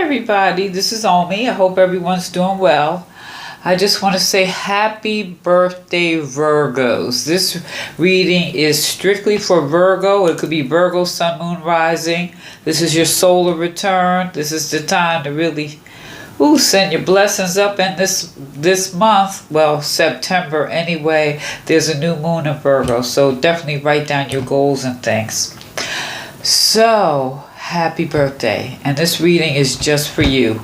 everybody, this is Omi. I hope everyone's doing well. I just want to say happy birthday, Virgos. This reading is strictly for Virgo. It could be Virgo, Sun, Moon, Rising. This is your solar return. This is the time to really send your blessings up. And this month, well, September anyway, there's a new moon in Virgo. So definitely write down your goals and things. So, happy birthday. And this reading is just for you.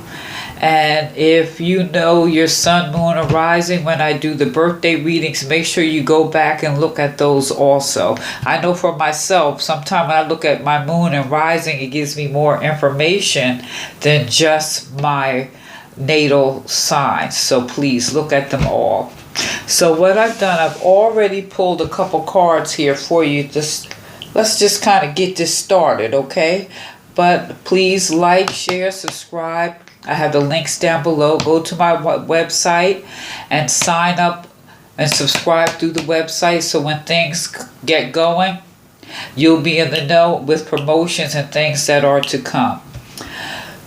And if you know your sun, moon, or rising, when I do the birthday readings, make sure you go back and look at those also. I know for myself, sometimes when I look at my moon and rising, it gives me more information than just my natal sign. So please look at them all. So what I've done, I've already pulled a couple cards here for you. Let's just kind of get this started, okay? But please like, share, subscribe. I have the links down below. Go to my website and sign up and subscribe through the website, so when things get going, you'll be in the know with promotions and things that are to come.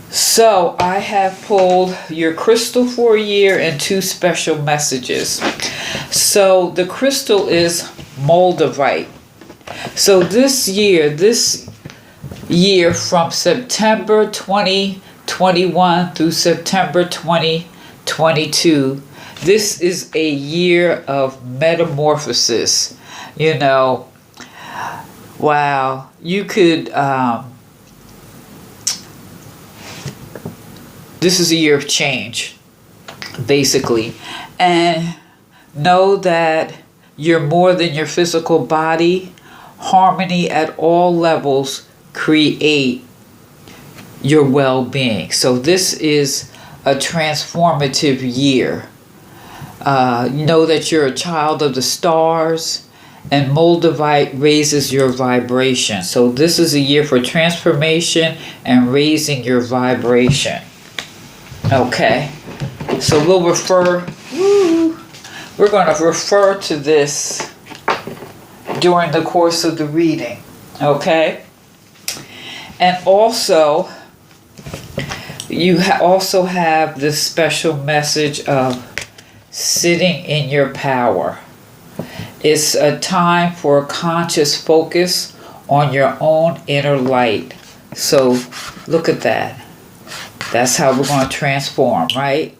So I have pulled your crystal for a year and two special messages. So the crystal is moldavite. So this year from September 2021 through September 2022, this is a year of metamorphosis. You know, wow, you could, this is a year of change, basically. And know that you're more than your physical body. Harmony at all levels create your well-being. So this is a transformative year. Know that you're a child of the stars, and moldavite raises your vibration. So this is a year for transformation and raising your vibration. Okay, so we're going to refer to this during the course of the reading, okay? And also, you also have this special message of sitting in your power. It's a time for a conscious focus on your own inner light. So look at that. That's how we're going to transform, right?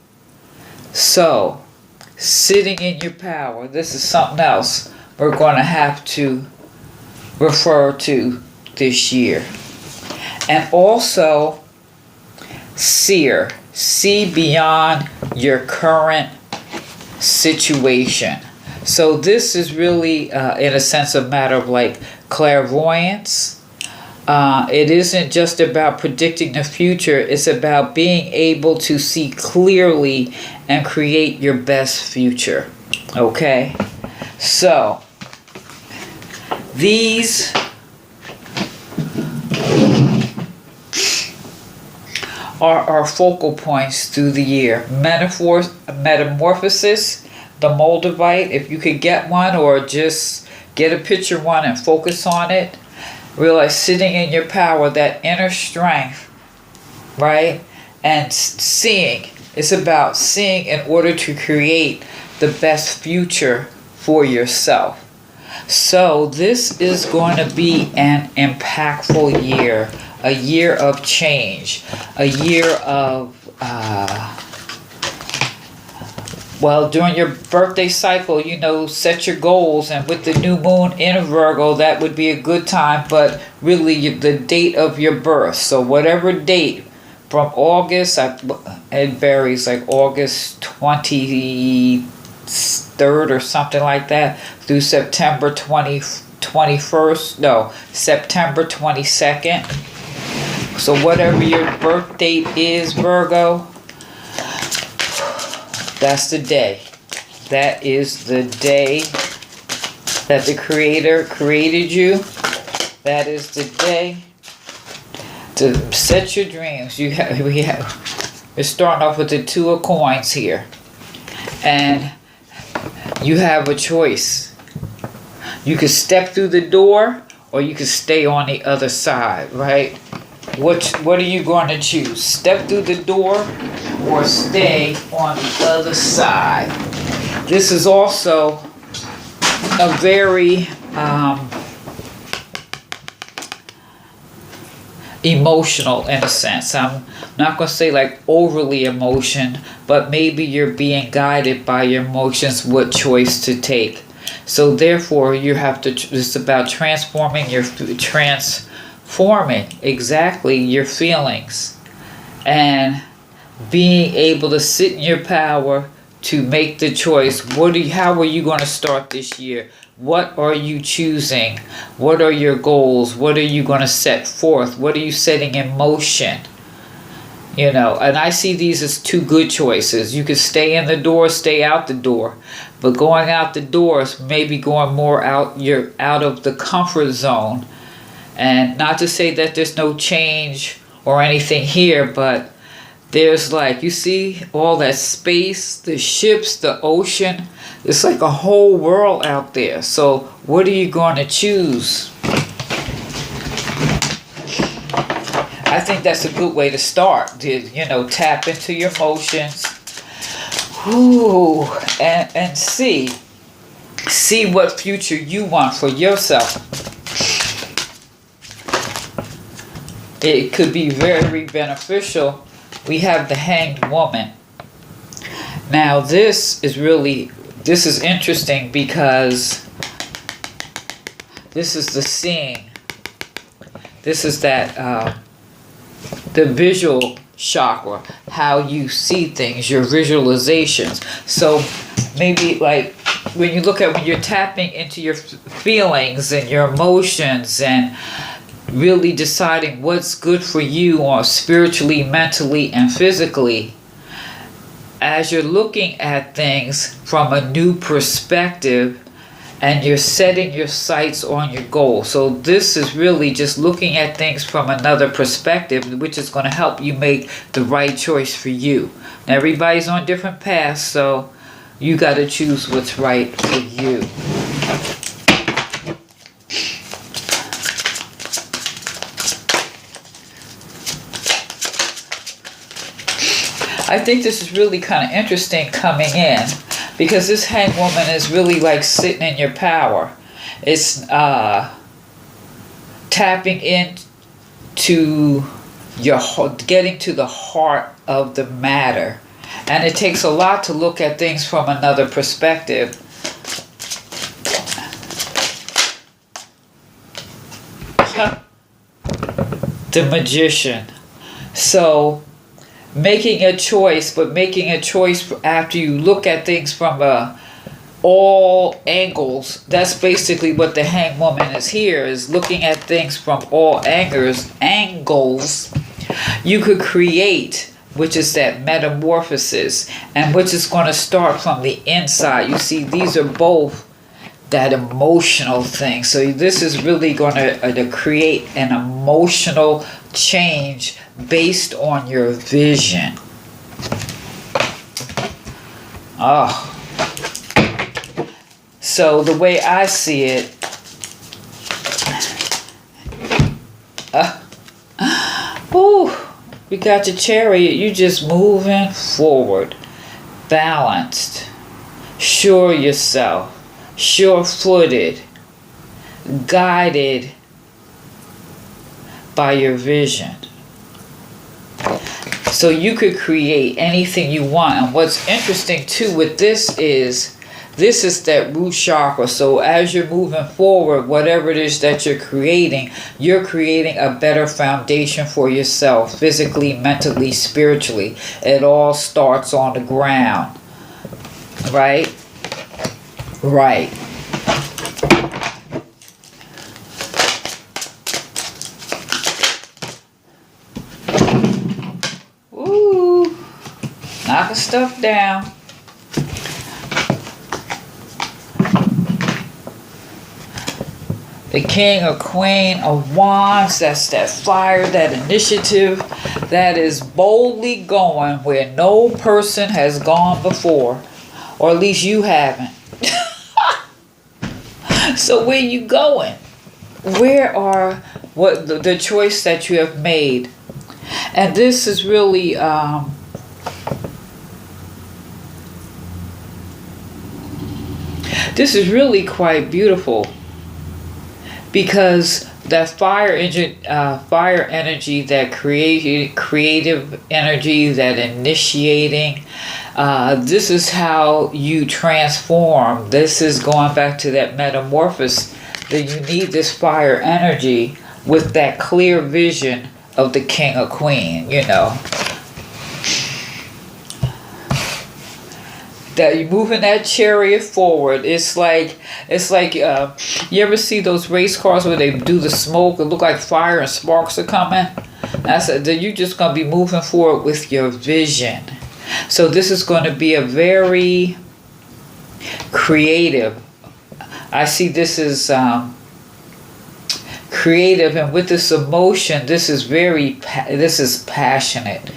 So, sitting in your power. This is something else we're going to have to refer to this year. And also, seer. See beyond your current situation. So this is really, in a sense, a matter of like clairvoyance. It isn't just about predicting the future. It's about being able to see clearly and create your best future. Okay? So, these are our focal points through the year. Metamorphosis, the moldavite, if you could get one or just get a picture one and focus on it. Realize sitting in your power, that inner strength, right? And seeing. It's about seeing in order to create the best future for yourself. So this is going to be an impactful year. A year of change. A year of, during your birthday cycle, set your goals. And with the new moon in Virgo, that would be a good time. But really, the date of your birth. So whatever date from August, it varies, like August 23rd or something like that, through September 21st. No, September 22nd. So whatever your birth date is, Virgo, that's the day. That is the day that the Creator created you. That is the day to set your dreams. We're starting off with the Two of Coins here. And you have a choice. You can step through the door or you can stay on the other side, right? What are you going to choose? Step through the door or stay on the other side? This is also a very emotional in a sense. I'm not going to say like overly emotion, but maybe you're being guided by your emotions what choice to take. So therefore you have to, it's about transforming exactly your feelings and being able to sit in your power to make the choice. How are you going to start this year? What are you choosing? What are your goals? What are you going to set forth? What are you setting in motion? You know, and I see these as two good choices. You can stay in the door, stay out the door. But going out the door is maybe going more out, you're out of the comfort zone. And not to say that there's no change or anything here, but there's like, you see all that space, the ships, the ocean. It's like a whole world out there. So what are you going to choose? I think that's a good way to start. Tap into your emotions. Ooh, and see what future you want for yourself. It could be very beneficial. We have the Hanged Woman. Now this is interesting because this is the seeing. This is that the visual chakra, how you see things, your visualizations. So maybe like when you're tapping into your feelings and your emotions and really deciding what's good for you or spiritually, mentally, and physically, as you're looking at things from a new perspective and you're setting your sights on your goal. So this is really just looking at things from another perspective, which is going to help you make the right choice for you. Now, everybody's on different paths, so you got to choose what's right for you. I think this is really kind of interesting coming in because this Hanged Woman is really like sitting in your power. It's tapping into getting to the heart of the matter. And it takes a lot to look at things from another perspective. The Magician. So making a choice, but making a choice after you look at things from all angles. That's basically what the Hanged Woman is here, is looking at things from all angles. You could create, which is that metamorphosis, and which is going to start from the inside. You see, these are both that emotional thing. So this is really going to create an emotional change based on your vision. Oh. So the way I see it, we got your Chariot. You just moving forward, balanced, sure yourself, sure-footed, guided by your vision. So you could create anything you want. And what's interesting too with this is that root chakra. So as you're moving forward, whatever it is that you're creating a better foundation for yourself, physically, mentally, spiritually. It all starts on the ground. Right? Right. Ooh. Knocking stuff down. The King or Queen of Wands, that's that fire, that initiative, that is boldly going where no person has gone before, or at least you haven't. So where you going? Where are what the choice that you have made. And this is really quite beautiful, because that fire energy, that creative energy, that initiating, this is how you transform. This is going back to that metamorphosis, that you need this fire energy with that clear vision of the king or queen, that you're moving that chariot forward. It's like you ever see those race cars where they do the smoke, it look like fire and sparks are coming? That you're just going to be moving forward with your vision. So this is going to be a very creative. I see this is creative, and with this emotion, this is passionate.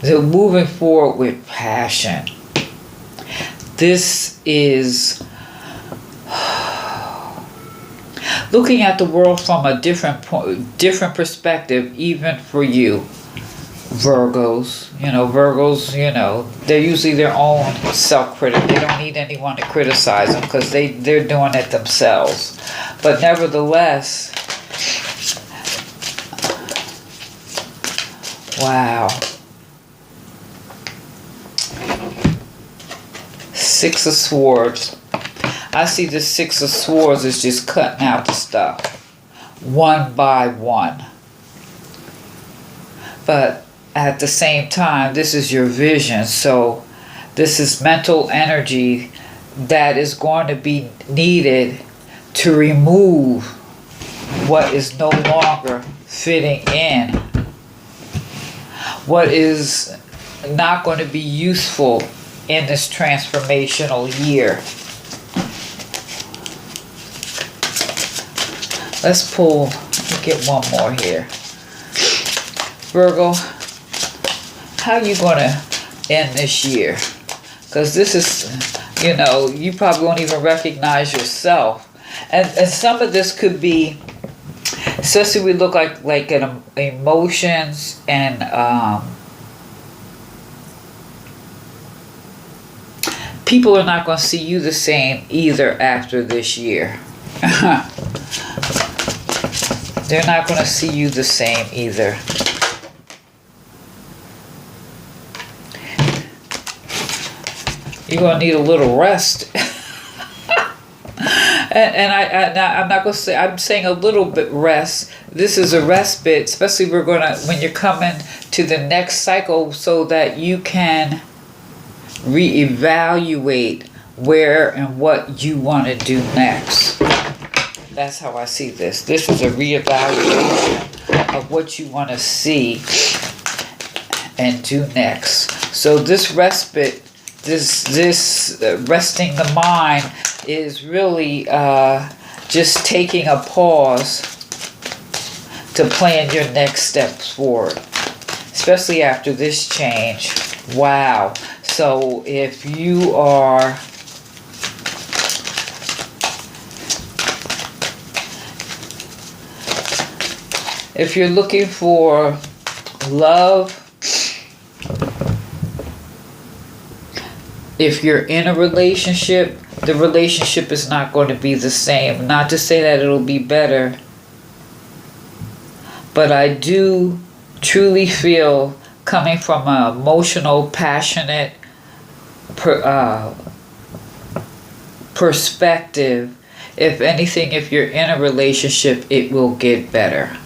So moving forward with passion. This is looking at the world from a different perspective, even for you, Virgos. Virgos, they're usually their own self-critic. They don't need anyone to criticize them because they're doing it themselves. But nevertheless, wow. Six of Swords. I see the Six of Swords is just cutting out the stuff one by one. But at the same time, this is your vision. So this is mental energy that is going to be needed to remove what is no longer fitting in, what is not going to be useful in this transformational year. Let's get one more here. Virgo, how are you going to end this year? Because this is, you probably won't even recognize yourself. And some of this could be, especially we look like at emotions and people are not going to see you the same either after this year. They're not going to see you the same either. You're going to need a little rest. and I'm not going to say, I'm saying a little bit rest. This is a respite, especially when you're coming to the next cycle, so that you can reevaluate where and what you want to do next. That's how I see this. This is a reevaluation of what you want to see and do next. So this respite, this resting the mind is really just taking a pause to plan your next steps forward, especially after this change. Wow. So if you are if you're looking for love, if you're in a relationship, the relationship is not going to be the same. Not to say that it'll be better, but I do truly feel, coming from an emotional, passionate perspective, if anything, if you're in a relationship, it will get better.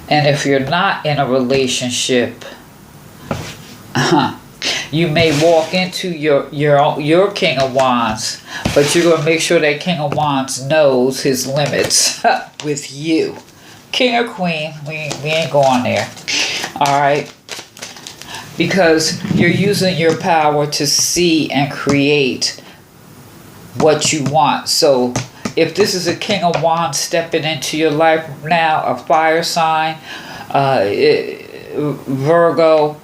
And if you're not in a relationship, you may walk into your King of Wands, but you're going to make sure that King of Wands knows his limits with you. King or Queen, we ain't going there. Alright? Because you're using your power to see and create what you want. So if this is a King of Wands stepping into your life now, a fire sign, Virgo,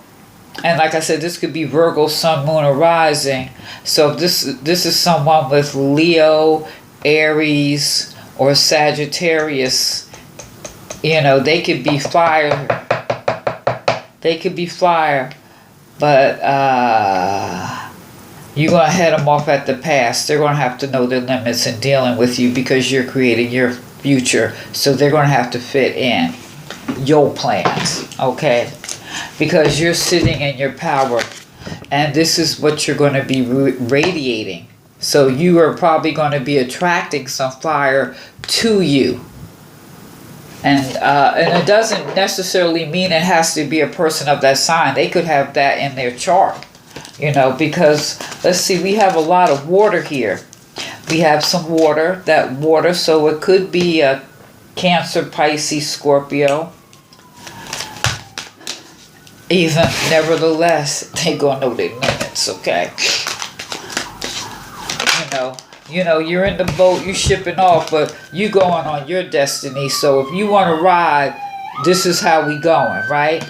and like I said, this could be Virgo, Sun, Moon, or Rising. So if this is someone with Leo, Aries, or Sagittarius You know, they could be fire. They could be fire, but you're going to head them off at the pass. They're going to have to know their limits in dealing with you because you're creating your future. So they're going to have to fit in your plans, okay? Because you're sitting in your power, and this is what you're going to be radiating. So you are probably going to be attracting some fire to you. And it doesn't necessarily mean it has to be a person of that sign. They could have that in their chart, you know, because, let's see, we have a lot of water here. We have some water, so it could be a Cancer, Pisces, Scorpio. Even, nevertheless, they gonna know their limits, okay? You know, you're in the boat, you shipping off, but you going on your destiny. So if you want to ride, this is how we going, right?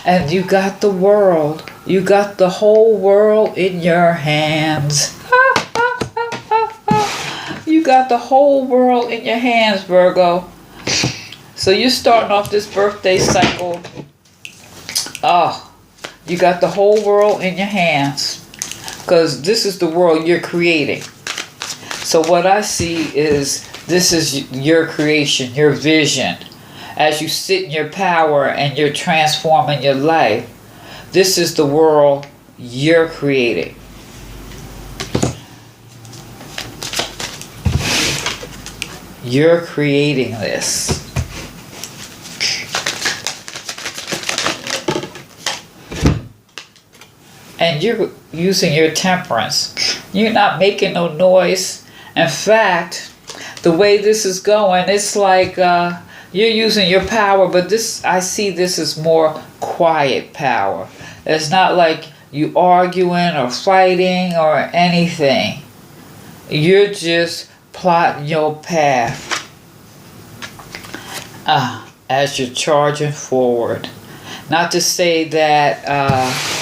And you got the world. You got the whole world in your hands. You got the whole world in your hands, Virgo. So you're starting off this birthday cycle. Oh, you got the whole world in your hands. Because this is the world you're creating. So what I see is this is your creation, your vision. As you sit in your power and you're transforming your life, this is the world you're creating. You're creating this. And you're using your temperance. You're not making no noise. In fact, the way this is going, it's like you're using your power, but this, I see this as more quiet power. It's not like you arguing or fighting or anything. You're just plotting your path as you're charging forward. Not to say that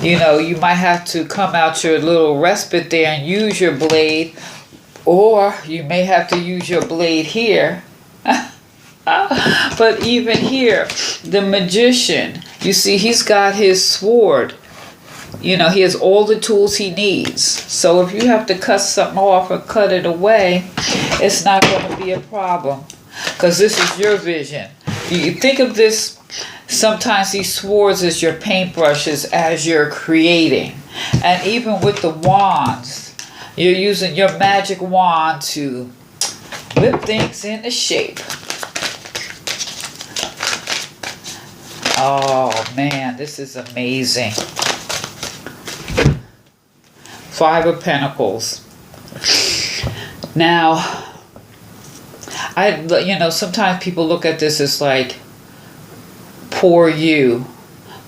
you know, you might have to come out your little respite there and use your blade, or you may have to use your blade here. But even here, the magician, you see, he's got his sword. You know, he has all the tools he needs. So if you have to cut something off or cut it away, it's not going to be a problem, because this is your vision. You think of this. Sometimes these swords is your paintbrushes as you're creating. And even with the wands, you're using your magic wand to whip things into shape. Oh man, this is amazing. 5 of Pentacles. Now, you know, sometimes people look at this as like, poor you.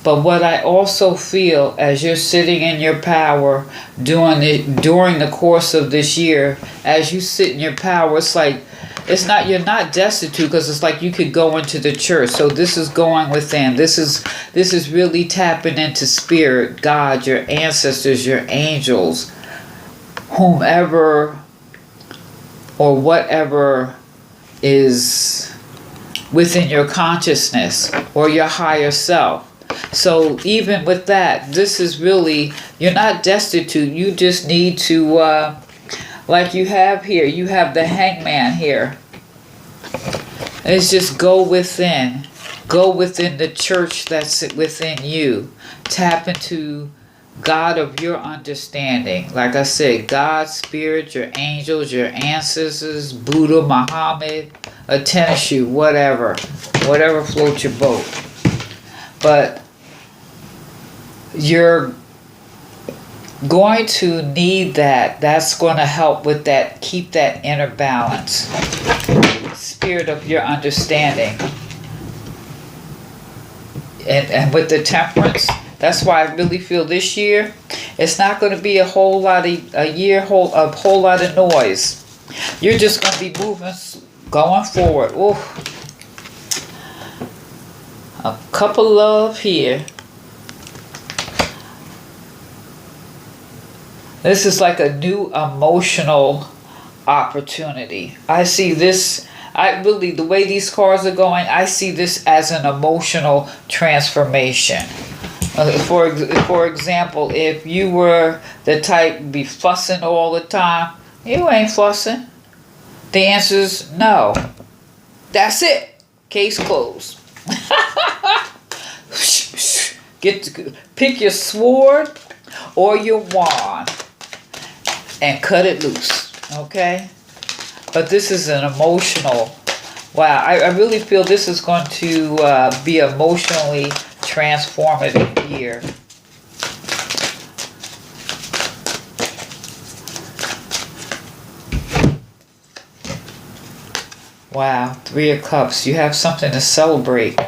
But what I also feel as you're sitting in your power during the course of this year, as you sit in your power, it's like, it's not, you're not destitute, because it's like you could go into the church. So this is going within. This is really tapping into spirit, God, your ancestors, your angels, whomever or whatever is within your consciousness or your higher self. So even with that, this is really, you're not destitute. You just need to, like you have here, you have the hangman here. It's just go within. Go within the church that's within you. Tap into God of your understanding. Like I said, God, spirit, your angels, your ancestors, Buddha, Muhammad, a tennis shoe, whatever floats your boat. But you're going to need that. That's going to help with that, keep that inner balance. Spirit of your understanding. And with the temperance, that's why I really feel this year, it's not going to be a whole lot of noise. You're just going to be moving, going forward. Ooh. A couple of here. This is like a new emotional opportunity. I see this I really, the way these cards are going, I see this as an emotional transformation. For example, if you were the type to be fussing all the time, you ain't fussing. The answer is no. That's it. Case closed. Pick your sword or your wand and cut it loose. Okay? But this is an emotional. Wow, I really feel this is going to be emotionally transformative year. Wow, Three of Cups. You have something to celebrate.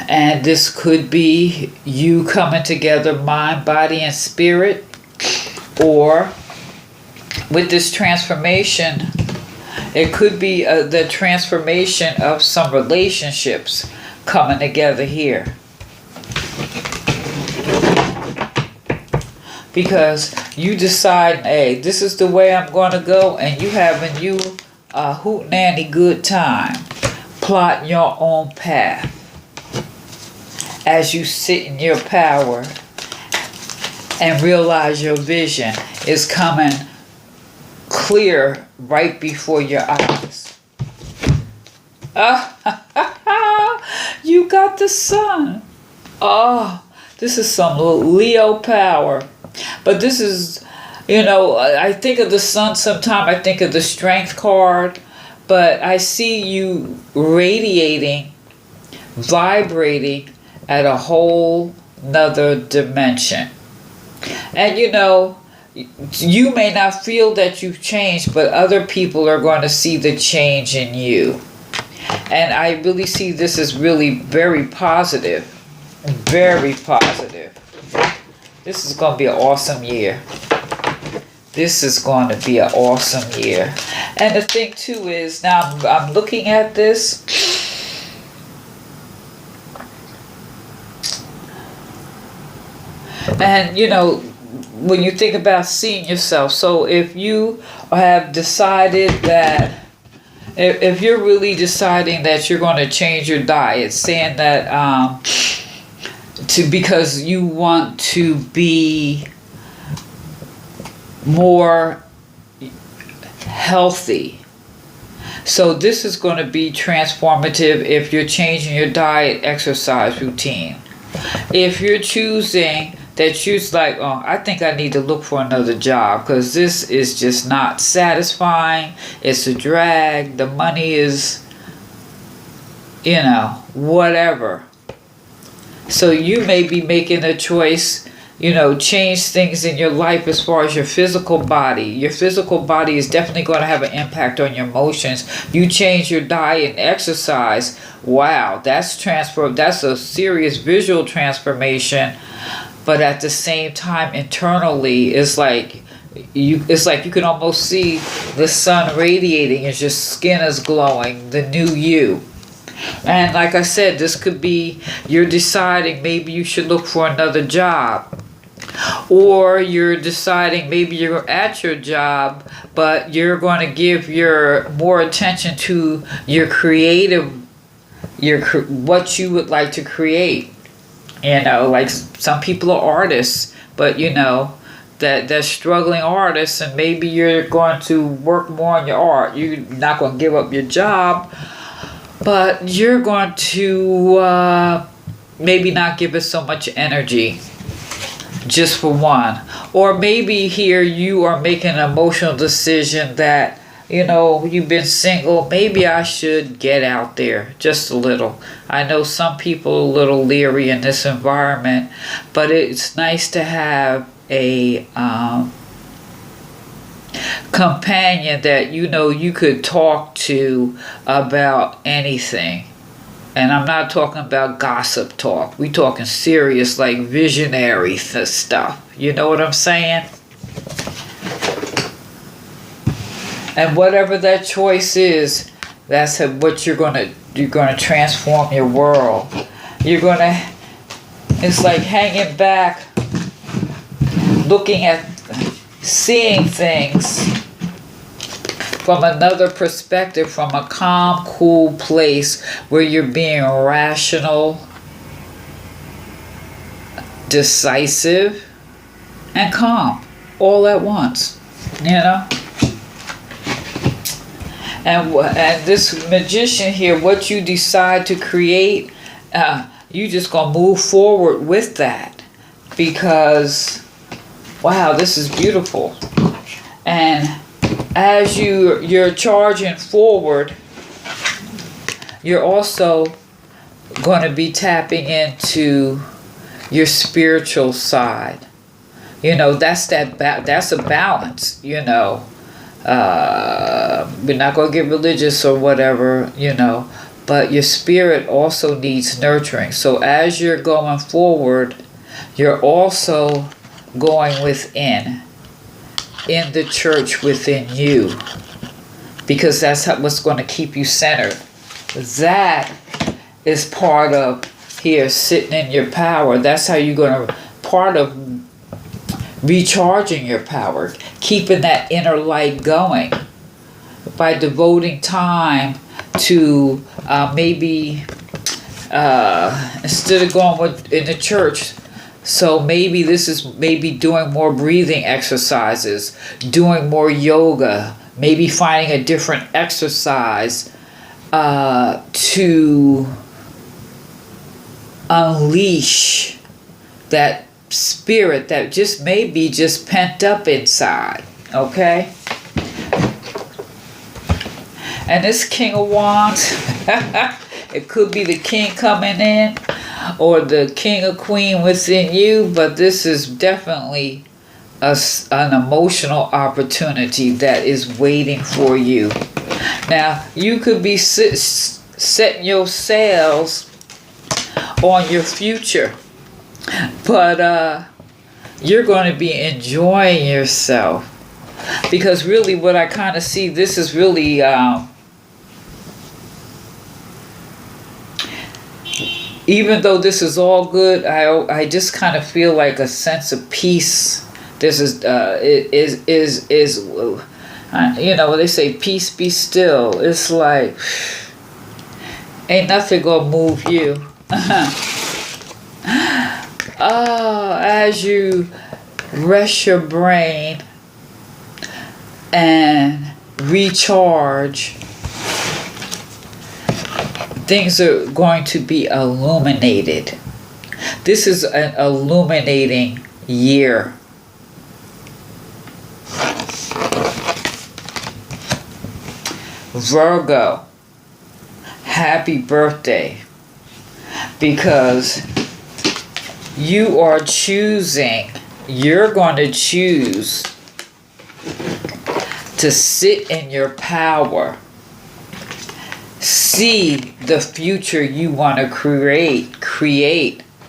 And this could be you coming together, mind, body, and spirit. Or with this transformation, it could be the transformation of some relationships coming together here. Because you decide, hey, this is the way I'm going to go, and you having you a hootenanny good time, plotting your own path as you sit in your power and realize your vision is coming clear right before your eyes. You got the sun. Oh, this is some Leo power. But this is, I think of the sun sometime. I think of the strength card. But I see you radiating, vibrating at a whole nother dimension. And you may not feel that you've changed, but other people are going to see the change in you. And I really see this as really very positive. Very positive. This is going to be an awesome year. This is going to be an awesome year. And the thing too is, now I'm looking at this. And when you think about seeing yourself, so if you have decided that, if you're really deciding that you're going to change your diet, saying that because you want to be more healthy. So this is going to be transformative if you're changing your diet, exercise routine. If you're choosing that you're like, oh, I think I need to look for another job because this is just not satisfying. It's a drag. The money is, whatever. So you may be making a choice, change things in your life as far as your physical body. Your physical body is definitely going to have an impact on your emotions. You change your diet and exercise. Wow, that's a serious visual transformation. But at the same time, internally, it's like you can almost see the sun radiating as your skin is glowing, the new you. And like I said, this could be you're deciding maybe you should look for another job. Or you're deciding maybe you're at your job, but you're going to give your more attention to your creative, what you would like to create. Like some people are artists, but that they're struggling artists, and maybe you're going to work more on your art. You're not going to give up your job, but you're going to maybe not give it so much energy just for one. Or maybe here you are making an emotional decision that, you've been single. Maybe I should get out there just a little. I know some people are a little leery in this environment, but it's nice to have a companion that you could talk to about anything. And I'm not talking about gossip talk. We talking serious, like visionary stuff. You know what I'm saying? And whatever that choice is, that's what you're gonna transform your world. It's like hanging back, looking at, seeing things from another perspective, from a calm, cool place where you're being rational, decisive, and calm all at once, you know. And this magician here, what you decide to create, you just gonna move forward with that, because wow, this is beautiful. And as you're charging forward, you're also going to be tapping into your spiritual side. You know, that's a balance, you know. We're not going to get religious or whatever, you know, but your spirit also needs nurturing. So as you're going forward, you're also going within, in the church within you, because that's what's going to keep you centered. That is part of here, sitting in your power. That's how you're going to, part of recharging your power, keeping that inner light going by devoting time to maybe instead of going in the church. So maybe this is maybe doing more breathing exercises, doing more yoga, maybe finding a different exercise to unleash that spirit that just may be just pent up inside, okay? And this King of Wands, it could be the king coming in or the king or queen within you, but this is definitely an emotional opportunity that is waiting for you. Now, you could be setting your sails on your future, but you're going to be enjoying yourself, because really what I kind of see, this is really even though this is all good, I just kind of feel like a sense of peace. This is you know, they say peace be still. It's like ain't nothing gonna move you. Oh, as you rest your brain and recharge, things are going to be illuminated. This is an illuminating year. Virgo, happy birthday, because you are choosing, you're going to choose to sit in your power. See the future you want to create